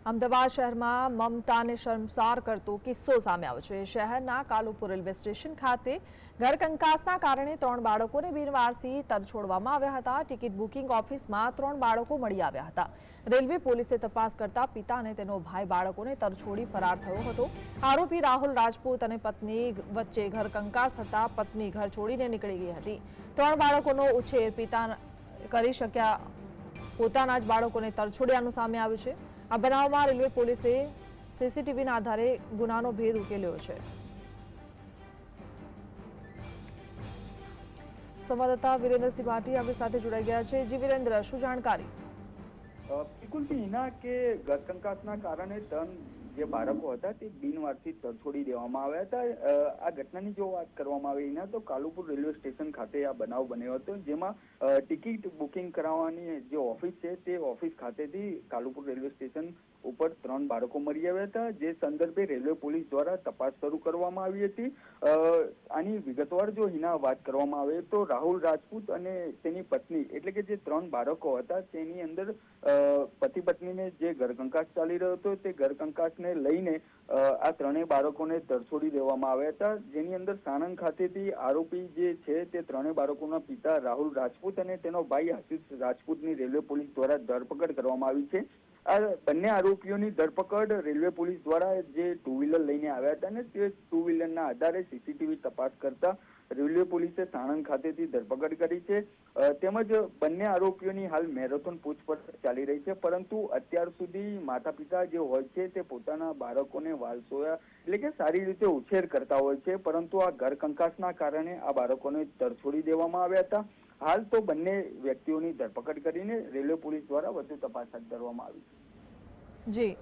અમદાવાદ શહેરમાં મમતાને શર્મસાર કરતો કિસ્સો સામે આવ્યો છે। શહેરના કાલુપુર રેલવે સ્ટેશન ખાતે ઘરકંકાસના કારણે 3 બાળકોને બિનવારસી તરછોડવામાં આવ્યા હતા। ટિકિટ બુકિંગ ઓફિસમાં 3 બાળકો મળી આવ્યા હતા। રેલવે પોલીસે તપાસ કરતા પિતા અને તેનો ભાઈ બાળકોને તરછોડી ફરાર થયો હતો। આરોપી રાહુલ રાજપૂત અને પત્ની વચ્ચે ઘરકંકાસ થતા પત્ની ઘર છોડીને નીકળી ગઈ હતી। 3 બાળકોનો ઉછેર પિતા કરી શક્યા, પોતાના જ બાળકોને તરછોડ્યાનું સામે આવ્યું છે। આ બનાવમાં રેલવે પોલીસે સીસીટીવીના આધારે ગુનાનો ભેદ ઉકેલ્યો છે। સંવાદદાતા વીરેન્દ્રસિંહ ભાટી આપણી સાથે જોડાઈ ગયા છે। જી વીરેન્દ્ર, શું જાણકારી? બિલકુલ હિના કે ઘરકંકાસના કારણે 3 જે બાળકો હતા તે બિનવારસી તરછોડી દેવામાં આવ્યા હતા। આ ઘટનાની જો વાત કરવામાં આવે હિના તો કાલુપુર રેલવે સ્ટેશન ખાતે આ બનાવ બન્યો હતો, જેમાં ટિકિટ બુકિંગ કરાવવાની જે ઓફિસ છે તે ઓફિસ ખાતેથી કાલુપુર રેલવે સ્ટેશન ઉપર 3 બાળકો મળી આવ્યા હતા, જે સંદર્ભે રેલવે પોલીસ દ્વારા તપાસ શરૂ કરવામાં આવી હતી। આની વિગતવાર જો હિના વાત કરવામાં આવે તો રાહુલ રાજપૂત અને તેની પત્ની એટલે કે જે 3 બાળકો હતા તેની અંદર પતિ પત્નીને જે ઘરકંકાસ ચાલી રહ્યો હતો તે ઘરકંકાસને લઈને આ 3 બાળકોને તરછોડી દેવામાં આવ્યા હતા, જેની અંદર સાણંદ ખાતેથી આરોપી જે છે તે 3 બાળકોના પિતા રાહુલ રાજપૂત અને તેનો ભાઈ આશિષ રાજપૂતની રેલવે પોલીસ દ્વારા ધરપકડ કરવામાં આવી છે। આ બંને આરોપીઓની ધરપકડ રેલવે પોલીસ દ્વારા જે 2 વ્હીલર લઈને આવ્યા હતા અને તે 2 વ્હીલરના આધારે સીસીટીવી તપાસ કરતા રેલવે પોલીસે સાણંદ ખાતેથી ધરપકડ કરી છે। તેમજ બંને આરોપીઓની હાલ મેરેથોન પૂછપરછ ચાલી રહી છે, પરંતુ અત્યાર સુધી માતા પિતા જે હોય છે તે પોતાના બાળકોને વાલસોયા એટલે કે સારી રીતે ઉછેર કરતા હોય છે, પરંતુ આ ઘરકંકાસના કારણે આ બાળકોને તરછોડી દેવામાં આવ્યા હતા। હાલ તો બંને વ્યક્તિઓની ધરપકડ કરીને રેલવે પોલીસ દ્વારા વધુ તપાસ હાથ ધરવામાં આવી છે। જી।